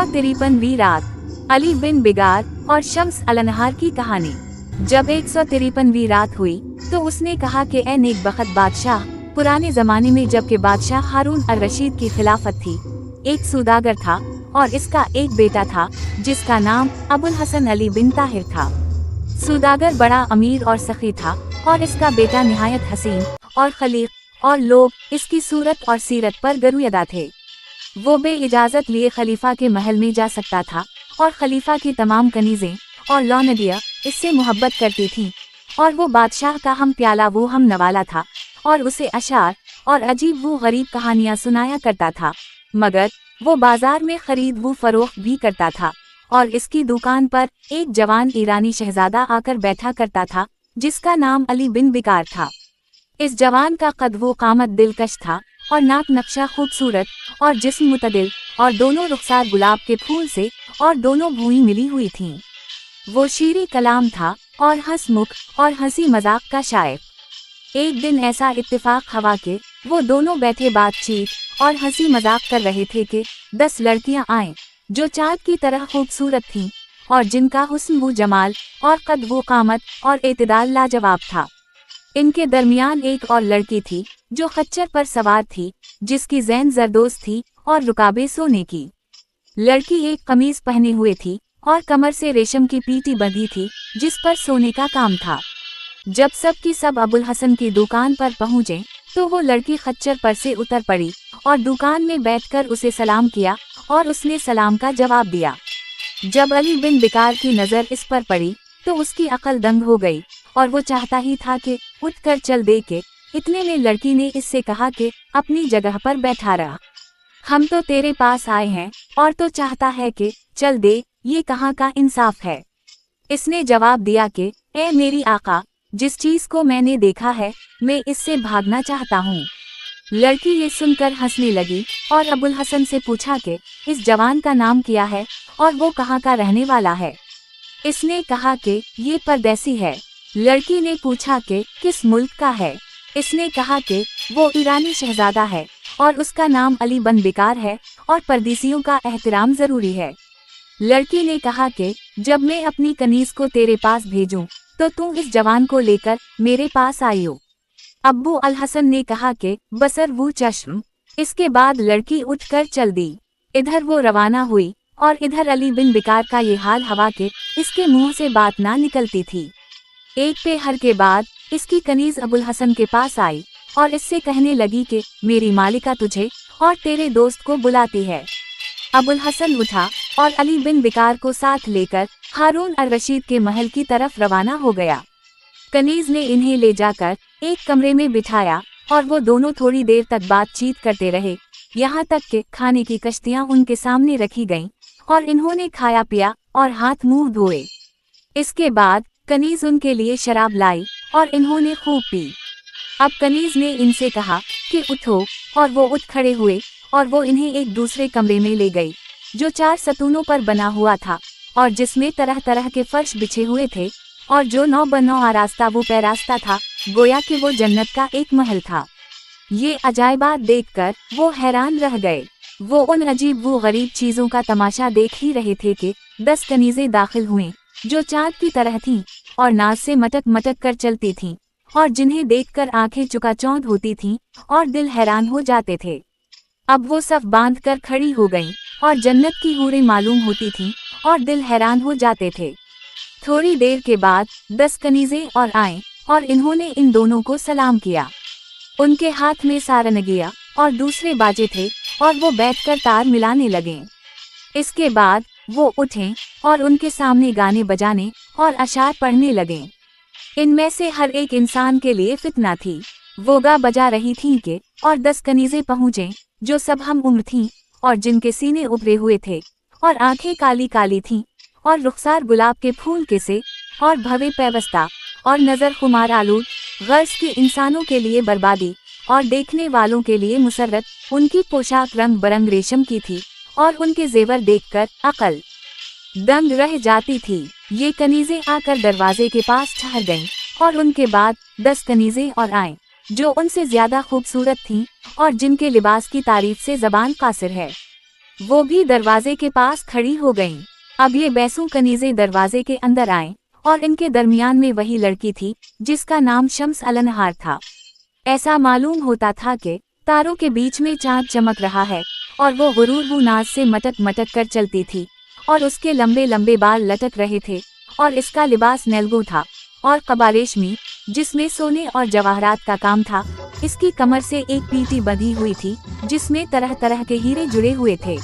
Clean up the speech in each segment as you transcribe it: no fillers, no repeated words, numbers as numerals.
153वीं रात। अली बिन बिगार और शम्स अलनहार की कहानी। जब 153वीं रात हुई तो उसने कहा कि ए नेक बख्त बादशाह, पुराने जमाने में जबकि बादशाह हारून अर रशीद की खिलाफत थी, एक सौदागर था और इसका एक बेटा था जिसका नाम अबुल हसन अली बिन ताहिर था। सौदागर बड़ा अमीर और सखी था और इसका बेटा निहायत हसीन और खलीक, और लोग इसकी सूरत और सीरत पर गर्विदा थे। वो बे इजाजत लिए खलीफा के महल में जा सकता था और खलीफा की तमाम कनीजें और लौनदियाँ इससे मोहब्बत करती थीं, और वो बादशाह का हम प्याला वो हम नवाला था और उसे अशार और अजीब वो गरीब कहानियाँ सुनाया करता था। मगर वो बाजार में खरीद वो फरोख्त भी करता था और इसकी दुकान पर एक जवान ईरानी शहजादा आकर बैठा करता था जिसका नाम अली बिन बिकार था। इस जवान का कद वो कामत दिलकश था और नाक नक्शा खूबसूरत और जिस्म मुतदिल, और दोनों रुखसार गुलाब के फूल से और दोनों भुई मिली हुई थीं। वो शीरी कलाम था और हंसमुख और हंसी मजाक का शायर। एक दिन ऐसा इत्तेफाक हवा के वो दोनों बैठे बातचीत और हंसी मजाक कर रहे थे कि 10 लड़कियां आईं जो चाँद की तरह खूबसूरत थीं और जिनका हुस्न वो जमाल और कद वो कामत और एतदाल लाजवाब था। इनके दरमियान एक और लड़की थी जो खच्चर पर सवार थी, जिसकी ज़ैन जरदोज थी और रुकाबे सोने की। लड़की एक कमीज पहने हुए थी और कमर से रेशम की पीटी बंधी थी जिस पर सोने का काम था। जब सब की सब अबुल हसन की दुकान पर पहुँचे तो वो लड़की खच्चर पर से उतर पड़ी और दुकान में बैठकर उसे सलाम किया और उसने सलाम का जवाब दिया। जब अली बिन बिकार की नज़र इस पर पड़ी तो उसकी अकल दंग हो गई और वो चाहता ही था कि उठकर चल दे के इतने में लड़की ने इससे कहा कि अपनी जगह पर बैठा रहा, हम तो तेरे पास आए हैं और तो चाहता है कि चल दे, ये कहाँ का इंसाफ है। इसने जवाब दिया कि ए मेरी आका, जिस चीज को मैंने देखा है मैं इससे भागना चाहता हूँ। लड़की ये सुनकर हंसने लगी और अबुल हसन से पूछा कि इस जवान का नाम क्या है और वो कहाँ का रहने वाला है। इसने कहा कि ये परदेसी है। लड़की ने पूछा कि किस मुल्क का है। इसने कहा कि वो ईरानी शहजादा है और उसका नाम अली बिन बिकार है और परदेसियों का एहतराम जरूरी है। लड़की ने कहा कि जब मैं अपनी कनीज को तेरे पास भेजूं तो तू इस जवान को लेकर मेरे पास आई हो। अब्बू अल हसन ने कहा कि बसर वो चश्म। इसके बाद लड़की उठकर चल दी। इधर वो रवाना हुई और इधर अली बिन बिकार का ये हाल हवा के इसके मुंह से बात ना निकलती थी। एक पहर के बाद इसकी कनीज अबुल हसन के पास आई और इससे कहने लगी कि मेरी मालिका तुझे और तेरे दोस्त को बुलाती है। अबुल हसन उठा और अली बिन बिकार को साथ लेकर हारून अर रशीद के महल की तरफ रवाना हो गया। कनीज ने इन्हें ले जाकर एक कमरे में बिठाया और वो दोनों थोड़ी देर तक बातचीत करते रहे, यहाँ तक कि खाने की कश्तियाँ उनके सामने रखी गईं और इन्होंने खाया पिया और हाथ मुंह धोए। इसके बाद कनीज उनके लिए शराब लाई और इन्होंने खूब पी। अब कनीज ने इनसे कहा कि उठो, और वो उठ खड़े हुए और वो इन्हें एक दूसरे कमरे में ले गई जो 4 सतूनों पर बना हुआ था और जिसमें तरह तरह के फर्श बिछे हुए थे और जो 9 ब 9 आरास्ता वो पैरास्ता था, गोया कि वो जन्नत का एक महल था। ये अजायबात देखकर वो हैरान रह गए। वो उन अजीब वो गरीब चीज़ों का तमाशा देख ही रहे थे कि 10 कनीजें दाखिल हुईं जो चाँद की तरह थीं और नाज से मटक मटक कर चलती थीं और जिन्हें देखकर आंखें चुकाचौंध होती थीं और दिल हैरान हो जाते थे। अब वो सफ बांध कर खड़ी हो गईं और जन्नत की हूरें मालूम होती थीं और दिल हैरान हो जाते थे। थोड़ी देर के बाद 10 कनीजें और आईं और इन्होंने इन दोनों को सलाम किया। उनके हाथ में सारंगियाँ और दूसरे बाजे थे और वो बैठकर तार मिलाने लगे। इसके बाद वो उठे और उनके सामने गाने बजाने और अशार पढ़ने लगे। इनमें से हर एक इंसान के लिए फितना थी। वो गा बजा रही थीं कि और 10 कनीजें पहुँचे जो सब हम उम्र थीं और जिनके सीने उभरे हुए थे और आंखें काली काली थीं और रुखसार गुलाब के फूल के से और भवे पैवस्ता और नज़र खुमार आलूद, गर्ज की इंसानों के लिए बर्बादी और देखने वालों के लिए मुसर्रत। उनकी पोशाक रंग बरंग रेशम की थी और उनके जेवर देखकर अकल दंग रह जाती थी। ये कनीजें आकर दरवाजे के पास ठहर गईं और उनके बाद 10 कनीजें और आईं जो उनसे ज्यादा खूबसूरत थीं और जिनके लिबास की तारीफ से ज़बान कासिर है। वो भी दरवाजे के पास खड़ी हो गईं। अब ये बैसू कनीज़ें दरवाजे के अंदर आए और इनके दरमियान में वही लड़की थी जिसका नाम शम्स अलनहार था। ऐसा मालूम होता था कि तारों के बीच में चांद चमक रहा है और वो गुरूर नाज से मटक मटक कर चलती थी और उसके लंबे लंबे बाल लटक रहे थे और इसका लिबास नेल्गो था और कबा रेशमी जिसमें सोने और जवाहरात का काम था। इसकी कमर से एक पीटी बंधी हुई थी जिसमें तरह तरह के हीरे जुड़े हुए थे।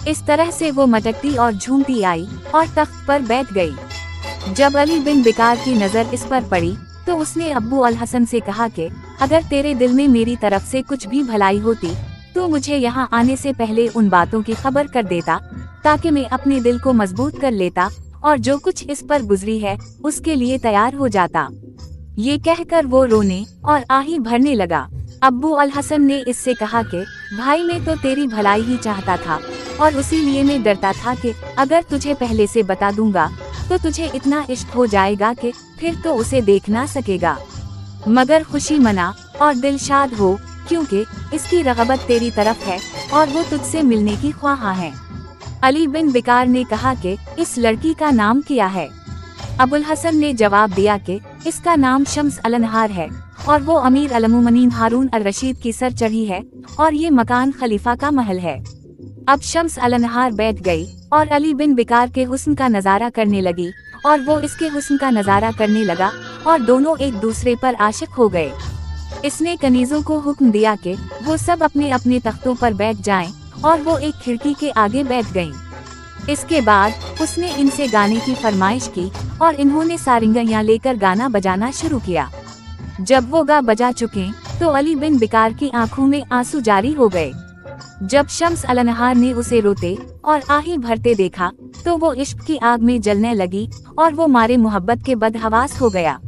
इस तरह से वो मटकती और झूमती आई और तख्त पर बैठ गई। जब अली बिन बिकार की नज़र इस पर पड़ी तो उसने अब्बू अल हसन से कहा कि अगर तेरे दिल में मेरी तरफ से कुछ भी भलाई होती तो मुझे यहाँ आने से पहले उन बातों की खबर कर देता ताकि मैं अपने दिल को मजबूत कर लेता और जो कुछ इस पर गुजरी है उसके लिए तैयार हो जाता। ये कहकर वो रोने और आही भरने लगा। अब्बू अल हसन ने इससे कहा कि भाई मैं तो तेरी भलाई ही चाहता था और उसी लिए मैं डरता था कि अगर तुझे पहले से बता दूंगा तो तुझे इतना इश्क हो जाएगा कि फिर तो उसे देख ना सकेगा। मगर खुशी मना और दिल शाद हो क्योंकि इसकी रग़बत तेरी तरफ है और वो तुझसे मिलने की ख्वाहा है। अली बिन बिकार ने कहा कि इस लड़की का नाम क्या है? अबुल हसन ने जवाब दिया कि इसका नाम शम्स अलनहार है और वो अमीर अल-मुमनीन हारून अल रशीद की सर चढ़ी है और ये मकान खलीफा का महल है। अब शम्स अलनहार बैठ गई और अली बिन बिकार के हुस्न का नज़ारा करने लगी और वो इसके हुस्न का नज़ारा करने लगा और दोनों एक दूसरे पर आशिक हो गए। इसने कनीज़ों को हुक्म दिया कि वो सब अपने अपने तख्तों पर बैठ जाएं और वो एक खिड़की के आगे बैठ गईं। इसके बाद उसने इनसे गाने की फरमाइश की और इन्होंने सारंगियां लेकर गाना बजाना शुरू किया। जब वो गा बजा चुके तो अली बिन बिकार की आंखों में आंसू जारी हो गए। जब शम्स अलनहार ने उसे रोते और आही भरते देखा तो वो इश्क की आग में जलने लगी और वो मारे मोहब्बत के बदहवास हो गया।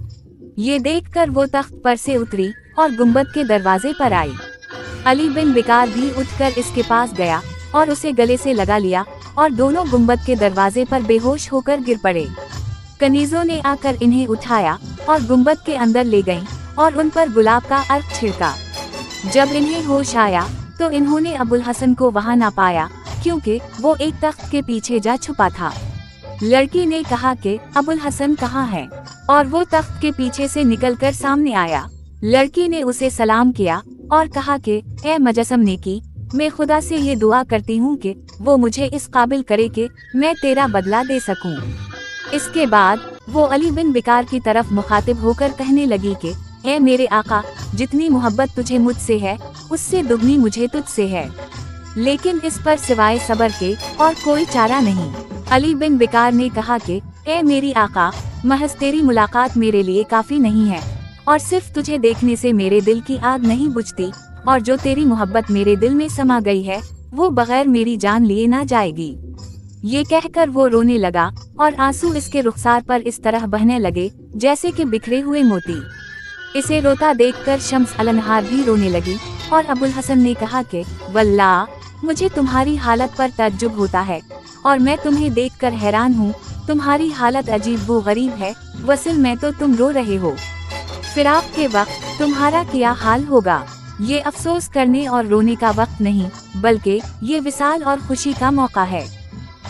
ये देखकर वो तख्त पर से उतरी और गुंबद के दरवाजे पर आई। अली बिन बिकार भी उठकर इसके पास गया और उसे गले से लगा लिया और दोनों गुंबद के दरवाजे पर बेहोश होकर गिर पड़े। कनीज़ों ने आकर इन्हें उठाया और गुंबद के अंदर ले गईं और उन पर गुलाब का अर्क छिड़का। जब इन्हें होश आया तो इन्होंने अबुल हसन को वहां ना पाया क्योंकि वो एक तख्त के पीछे जा छुपा था। लड़की ने कहा कि अबुल हसन कहाँ है और वो तख्त के पीछे से निकलकर सामने आया। लड़की ने उसे सलाम किया और कहा कि ए मजसम नेकी, मैं खुदा से ये दुआ करती हूँ कि वो मुझे इस काबिल करे कि मैं तेरा बदला दे सकूं। इसके बाद वो अली बिन बिकार की तरफ मुखातिब होकर कहने लगी कि ए मेरे आका, जितनी मोहब्बत तुझे मुझसे है उससे दुगनी मुझे तुझसे है, लेकिन इस पर सिवाय सब्र के और कोई चारा नहीं। अली बिन बिकार ने कहा कि ए मेरी आका, महज तेरी मुलाकात मेरे लिए काफी नहीं है और सिर्फ तुझे देखने से मेरे दिल की आग नहीं बुझती और जो तेरी मोहब्बत मेरे दिल में समा गई है वो बगैर मेरी जान लिए ना जाएगी। ये कहकर वो रोने लगा और आंसू इसके रुखसार पर इस तरह बहने लगे जैसे कि बिखरे हुए मोती। इसे रोता देखकर शम्स अलनहार भी रोने लगी और अबुल हसन ने कहा कि वल्लाह, मुझे तुम्हारी हालत पर तज्जुब होता है और मैं तुम्हें देखकर हैरान हूँ। तुम्हारी हालत अजीब व गरीब है। वसिल में तो तुम रो रहे हो, फिराक के वक्त तुम्हारा क्या हाल होगा। ये अफसोस करने और रोने का वक्त नहीं बल्कि ये विसाल और खुशी का मौका है,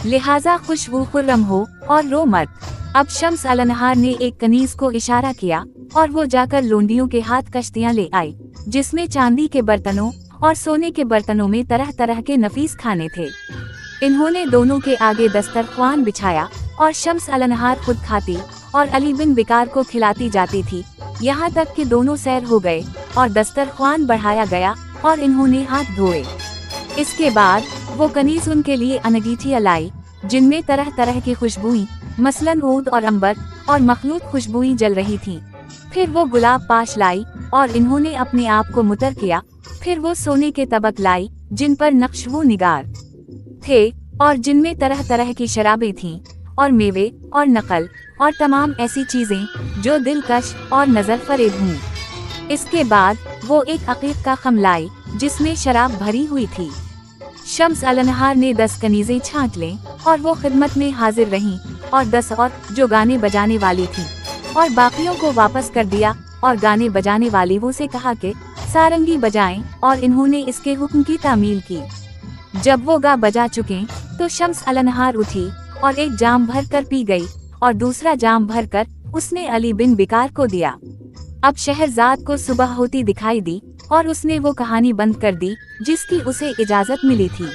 लिहाजा खुश व खुर्रम हो और रो मत। अब शम्स अलनहार ने एक कनीज को इशारा किया और वो जाकर लोंडियों के हाथ कश्तियाँ ले आई जिसमें चांदी के बर्तनों और सोने के बर्तनों में तरह तरह के नफीस खाने थे। इन्होंने दोनों के आगे दस्तरख्वान बिछाया और शम्स अलनहार खुद खाती और अली बिन बिकार को खिलाती जाती थी, यहाँ तक कि दोनों सैर हो गए और दस्तरख्वान बढ़ाया गया और इन्होंने हाथ धोए। इसके बाद वो कनीज उनके लिए अनगीठियाँ लाई जिनमें तरह तरह की खुशबुएं, मसलन ऊद और अंबर और मखलूत खुशबुएं जल रही थीं। फिर वो गुलाब पाश लाई और इन्होंने अपने आप को मुतर किया। फिर वो सोने के तबक लाई जिन पर नक्श व निगार थे और जिनमें तरह तरह की शराबें थीं और मेवे और नकल और तमाम ऐसी चीजें जो दिलकश और नजर फरेब हों। इसके बाद वो एक अकीक का खम लाई जिसमें शराब भरी हुई थी। शम्स अलनहार ने 10 कनीजें छांट लें और वो खिदमत में हाजिर रहीं और 10 और जो गाने बजाने वाली थीं और बाकियों को वापस कर दिया और गाने बजाने वाली वो से कहा कि सारंगी बजाएं और इन्होंने इसके हुक्म की तामील की। जब वो गा बजा चुके तो शम्स अलनहार उठी और एक जाम भर कर पी गई और दूसरा जाम भर कर उसने अली बिन बिकार को दिया। अब शहरजाद को सुबह होती दिखाई दी और उसने वो कहानी बंद कर दी जिसकी उसे इजाजत मिली थी।